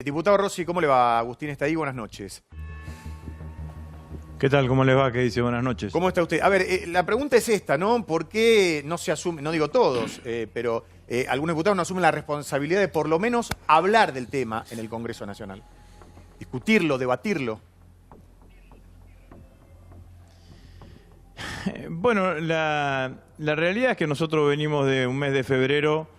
Diputado Rossi, ¿cómo le va? Agustín está ahí, buenas noches. ¿Qué tal? ¿Cómo les va? ¿Qué dice? Buenas noches. ¿Cómo está usted? A ver, la pregunta es esta, ¿no? ¿Por qué no se asume, no digo todos, pero algunos diputados no asumen la responsabilidad de por lo menos hablar del tema en el Congreso Nacional? Discutirlo, debatirlo. Bueno, la realidad es que nosotros venimos de un mes de febrero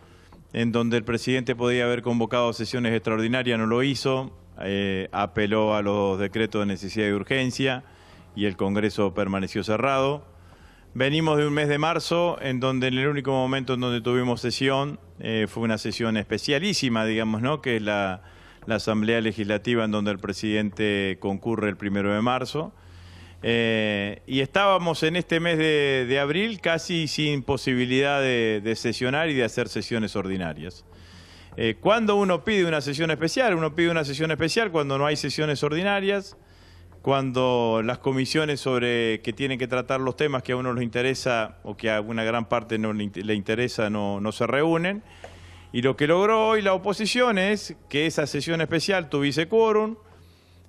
en donde el presidente podía haber convocado sesiones extraordinarias, no lo hizo, apeló a los decretos de necesidad y urgencia y el Congreso permaneció cerrado. Venimos de un mes de marzo en donde en el único momento en donde tuvimos sesión fue una sesión especialísima, digamos, ¿no? Que es la Asamblea Legislativa en donde el presidente concurre el 1 de marzo. Y estábamos en este mes de abril casi sin posibilidad de sesionar y de hacer sesiones ordinarias. ¿Cuándo uno pide una sesión especial? Uno pide una sesión especial cuando no hay sesiones ordinarias, cuando las comisiones que tienen que tratar los temas que a uno les interesa o que a una gran parte no le interesa no se reúnen. Y lo que logró hoy la oposición es que esa sesión especial tuviese quórum,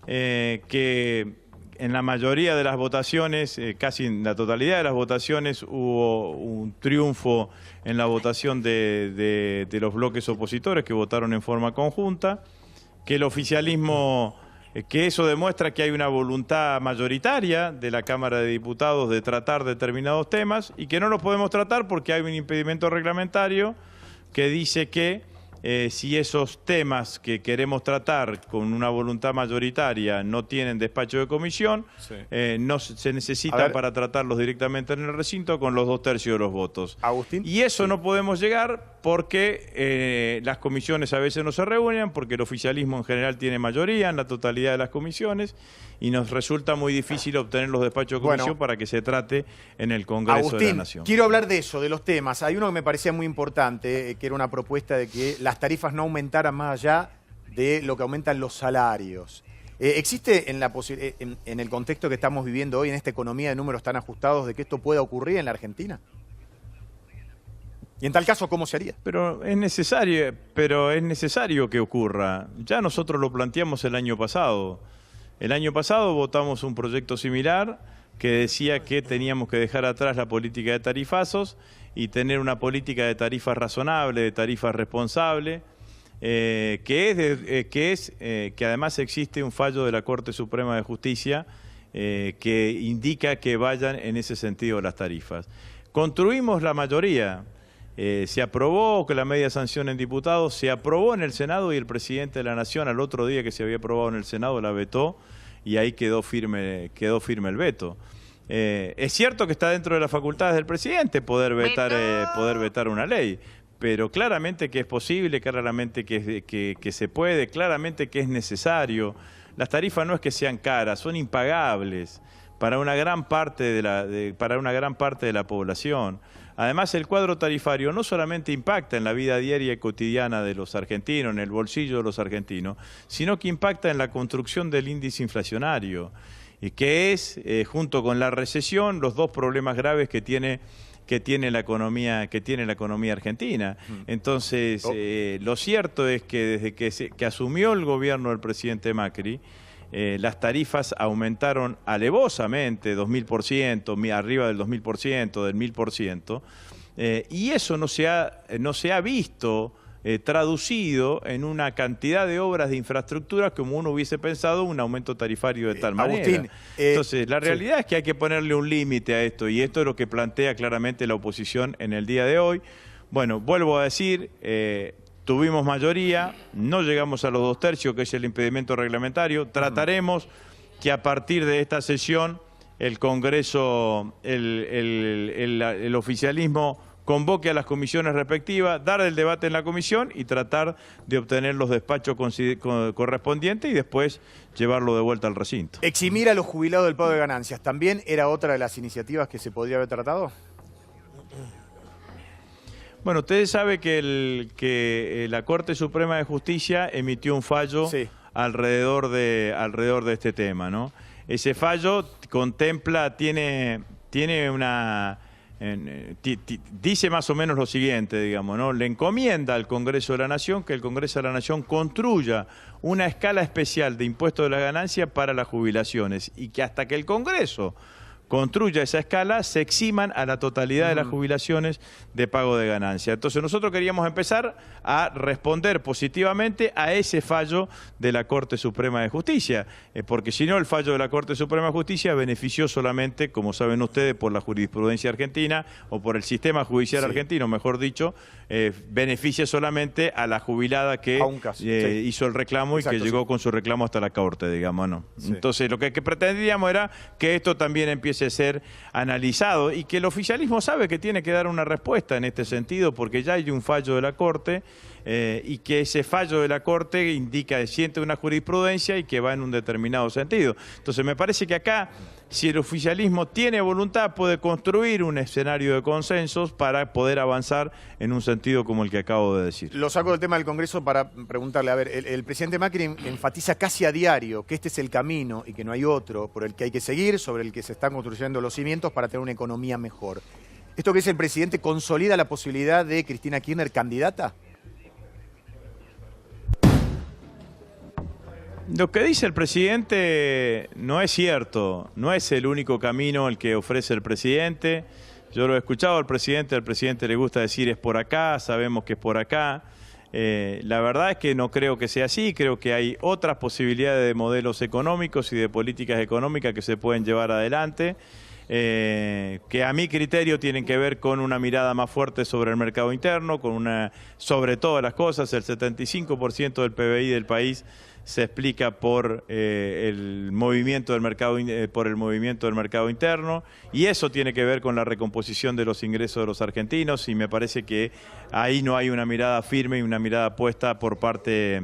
que en la mayoría de las votaciones, casi en la totalidad de las votaciones, hubo un triunfo en la votación de los bloques opositores que votaron en forma conjunta, que el oficialismo, que eso demuestra que hay una voluntad mayoritaria de la Cámara de Diputados de tratar determinados temas y que no los podemos tratar porque hay un impedimento reglamentario que dice que si esos temas que queremos tratar con una voluntad mayoritaria no tienen despacho de comisión, sí, no se necesitan para tratarlos directamente en el recinto con los 2/3 de los votos. Agustín. Y eso no podemos llegar porque las comisiones a veces no se reúnen, porque el oficialismo en general tiene mayoría en la totalidad de las comisiones y nos resulta muy difícil obtener los despachos de comisión para que se trate en el Congreso Agustín, de la Nación. Quiero hablar de eso, de los temas. Hay uno que me parecía muy importante, que era una propuesta de que las tarifas no aumentaran más allá de lo que aumentan los salarios. ¿Existe en el contexto que estamos viviendo hoy, en esta economía de números tan ajustados, de que esto pueda ocurrir en la Argentina? Y en tal caso, ¿cómo se haría? Pero es necesario que ocurra. Ya nosotros lo planteamos el año pasado. El año pasado votamos un proyecto similar que decía que teníamos que dejar atrás la política de tarifazos y tener una política de tarifas razonable, de tarifas responsable, que además existe un fallo de la Corte Suprema de Justicia que indica que vayan en ese sentido las tarifas. Construimos la mayoría. Se aprobó que la media sanción en diputados, se aprobó en el Senado y el presidente de la Nación al otro día que se había aprobado en el Senado la vetó y ahí quedó firme el veto. Es cierto que está dentro de las facultades del presidente poder vetar una ley, pero claramente que es posible, claramente que se puede, claramente que es necesario. Las tarifas no es que sean caras, son impagables para una gran parte de la población. Además, el cuadro tarifario no solamente impacta en la vida diaria y cotidiana de los argentinos, en el bolsillo de los argentinos, sino que impacta en la construcción del índice inflacionario, y que es, junto con la recesión, los dos problemas graves que tiene la economía argentina. Entonces, lo cierto es que desde que asumió el gobierno del presidente Macri, las tarifas aumentaron alevosamente, 2000%, arriba del 2000%, del 1000%, y eso no se ha visto traducido en una cantidad de obras de infraestructura como uno hubiese pensado un aumento tarifario de tal manera. Agustín, entonces, la realidad es que hay que ponerle un límite a esto, y esto es lo que plantea claramente la oposición en el día de hoy. Bueno, vuelvo a decir, tuvimos mayoría, no llegamos a los 2/3, que es el impedimento reglamentario. Trataremos que a partir de esta sesión el Congreso, el oficialismo convoque a las comisiones respectivas, dar el debate en la comisión y tratar de obtener los despachos correspondientes y después llevarlo de vuelta al recinto. ¿Eximir a los jubilados del pago de ganancias también era otra de las iniciativas que se podría haber tratado? Bueno, ustedes saben que la Corte Suprema de Justicia emitió un fallo alrededor de este tema, ¿no? Ese fallo tiene una dice más o menos lo siguiente, digamos, ¿no? Le encomienda al Congreso de la Nación que el Congreso de la Nación construya una escala especial de impuestos de la ganancia para las jubilaciones y que hasta que el Congreso construya esa escala, se eximan a la totalidad de las jubilaciones de pago de ganancia. Entonces nosotros queríamos empezar a responder positivamente a ese fallo de la Corte Suprema de Justicia, porque si no el fallo de la Corte Suprema de Justicia benefició solamente, como saben ustedes, por la jurisprudencia argentina o por el sistema judicial argentino, mejor dicho, beneficia solamente a la jubilada que hizo el reclamo y que llegó con su reclamo hasta la Corte, digamos, ¿no? Entonces lo que pretendíamos era que esto también empiece a ser analizado y que el oficialismo sabe que tiene que dar una respuesta en este sentido porque ya hay un fallo de la Corte y que ese fallo de la Corte indica, siente una jurisprudencia y que va en un determinado sentido. Entonces me parece que acá, si el oficialismo tiene voluntad, puede construir un escenario de consensos para poder avanzar en un sentido como el que acabo de decir. Lo saco del tema del Congreso para preguntarle, a ver, el presidente Macri enfatiza casi a diario que este es el camino y que no hay otro por el que hay que seguir, sobre el que se están construyendo los cimientos para tener una economía mejor. ¿Esto que dice el presidente consolida la posibilidad de Cristina Kirchner candidata? Lo que dice el presidente no es cierto, no es el único camino el que ofrece el presidente. Yo lo he escuchado al presidente le gusta decir es por acá, sabemos que es por acá. La verdad es que no creo que sea así, creo que hay otras posibilidades de modelos económicos y de políticas económicas que se pueden llevar adelante. Que a mi criterio tienen que ver con una mirada más fuerte sobre el mercado interno, sobre todas las cosas. El 75% del PBI del país se explica por el movimiento del mercado interno, y eso tiene que ver con la recomposición de los ingresos de los argentinos, y me parece que ahí no hay una mirada firme y una mirada puesta por parte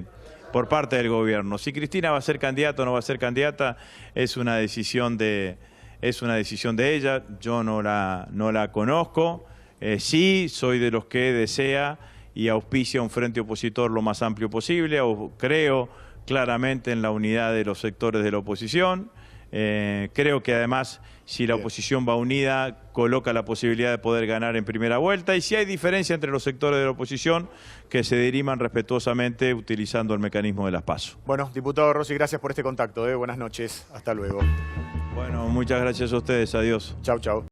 del gobierno. Si Cristina va a ser candidata o no va a ser candidata es una decisión de ella. Yo no la conozco. Sí, soy de los que desea y auspicia un frente opositor lo más amplio posible. Creo claramente en la unidad de los sectores de la oposición. Creo que además, si la oposición va unida, coloca la posibilidad de poder ganar en primera vuelta. Y si hay diferencia entre los sectores de la oposición, que se diriman respetuosamente utilizando el mecanismo de las PASO. Bueno, diputado Rossi, gracias por este contacto. Buenas noches. Hasta luego. Bueno, muchas gracias a ustedes. Adiós. Chau, chau.